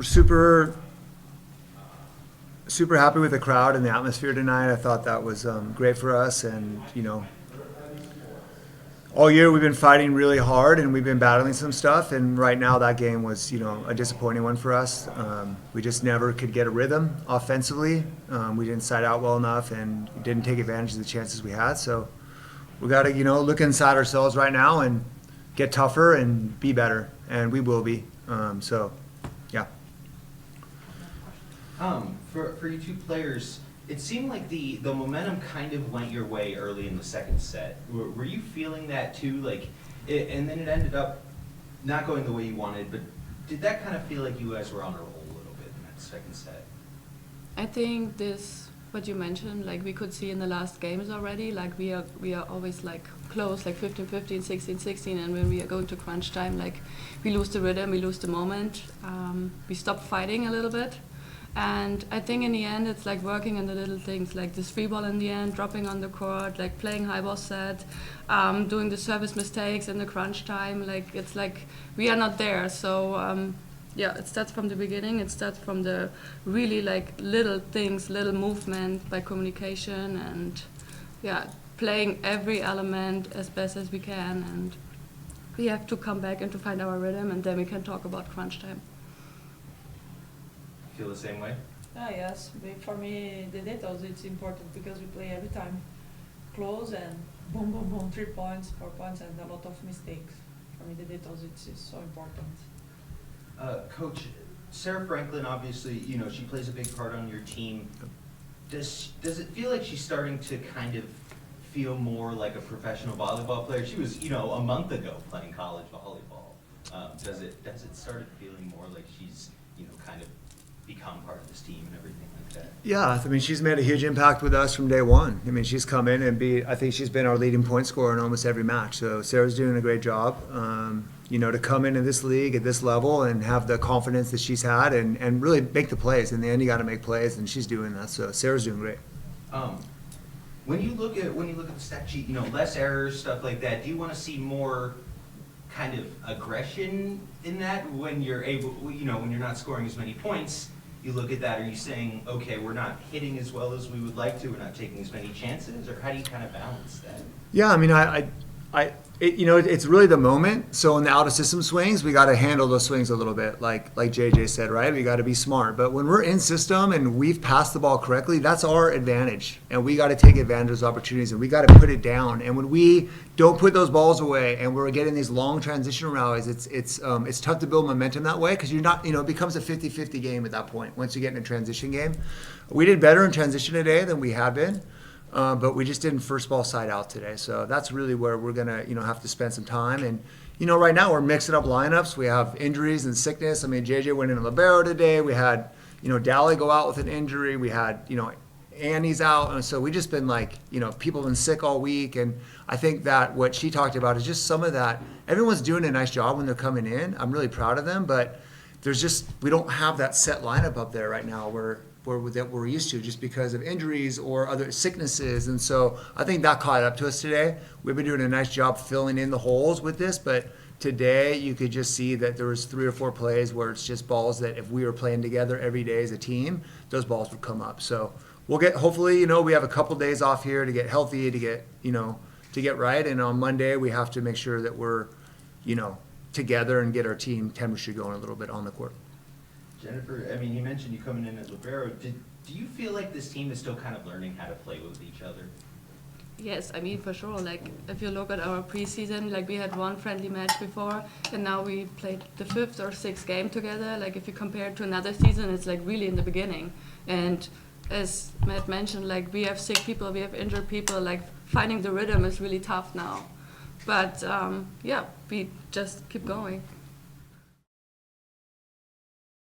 we're super happy with the crowd and the atmosphere tonight. I thought that was great for us, and all year we've been fighting really hard and we've been battling some stuff, and right now that game was a disappointing one for us. We just never could get a rhythm offensively. We didn't side out well enough and didn't take advantage of the chances we had. So we got to look inside ourselves right now and get tougher and be better, and we will be. So yeah. For you two players, it seemed like the momentum kind of went your way early in the second set. Were you feeling that too? And then it ended up not going the way you wanted, but did that kind of feel like you guys were on a roll a little bit in that second set? I think what you mentioned, we could see in the last games already, we are always close, 15-15, 16-16, and when we are going to crunch time, we lose the rhythm, we lose the moment, we stop fighting a little bit. And I think in the end it's working on the little things, this free ball in the end, dropping on the court, playing high ball set, doing the service mistakes in the crunch time. It's we are not there. So yeah, it starts from the beginning. It starts from the really little things, little movement by communication, and yeah, playing every element as best as we can. And we have to come back and to find our rhythm, and then we can talk about crunch time. Feel the same way? Yes. For me, the details, it's important because we play every time close and boom, boom, boom, 3 points, 4 points, and a lot of mistakes. For me, the details, it's so important. Coach, Sarah Franklin, obviously, she plays a big part on your team. Does it feel like she's starting to kind of feel more like a professional volleyball player? She was, a month ago playing college volleyball. Does it start feeling more like she's, kind of become part of this team and everything like that? Yeah, I mean, she's made a huge impact with us from day one. I mean, she's come in and I think she's been our leading point scorer in almost every match. So Sarah's doing a great job. To come into this league at this level and have the confidence that she's had and really make the plays. In the end, you got to make plays, and she's doing that. So Sarah's doing great. When you look at the stat sheet, less errors, stuff like that, do you want to see more kind of aggression in that when you're able, when you're not scoring as many points? You look at that, are you saying, okay, we're not hitting as well as we would like to, we're not taking as many chances, or how do you kind of balance that? Yeah, I mean, it's really the moment. So in the out of system swings, we got to handle those swings a little bit, like JJ said, right? We got to be smart. But when we're in system and we've passed the ball correctly, that's our advantage, and we got to take advantage of those opportunities, and we got to put it down. And when we don't put those balls away, and we're getting these long transition rallies, it's tough to build momentum that way because you're not, it becomes a 50-50 game at that point once you get in a transition game. We did better in transition today than we have been. But we just didn't first ball side out today. So that's really where we're going to, have to spend some time. And, right now we're mixing up lineups. We have injuries and sickness. I mean, JJ went in libero today. We had, Dally go out with an injury. We had, Annie's out. And so we just been people have been sick all week. And I think that what she talked about is just some of that. Everyone's doing a nice job when they're coming in. I'm really proud of them. But we don't have that set lineup up there right now that we're used to just because of injuries or other sicknesses. And so I think that caught up to us today. We've been doing a nice job filling in the holes with this, but today you could just see that there was 3 or 4 plays where it's just balls that if we were playing together every day as a team, those balls would come up. So we'll hopefully, we have a couple days off here to get healthy, to get right. And on Monday we have to make sure that we're, together and get our team chemistry going a little bit on the court. Jennifer, I mean, you mentioned you coming in as libero. Do you feel like this team is still kind of learning how to play with each other? Yes, I mean, for sure. If you look at our preseason, we had one friendly match before, and now we played the 5th or 6th game together. If you compare it to another season, it's really in the beginning. And as Matt mentioned, we have sick people, we have injured people. Finding the rhythm is really tough now. But yeah, we just keep going.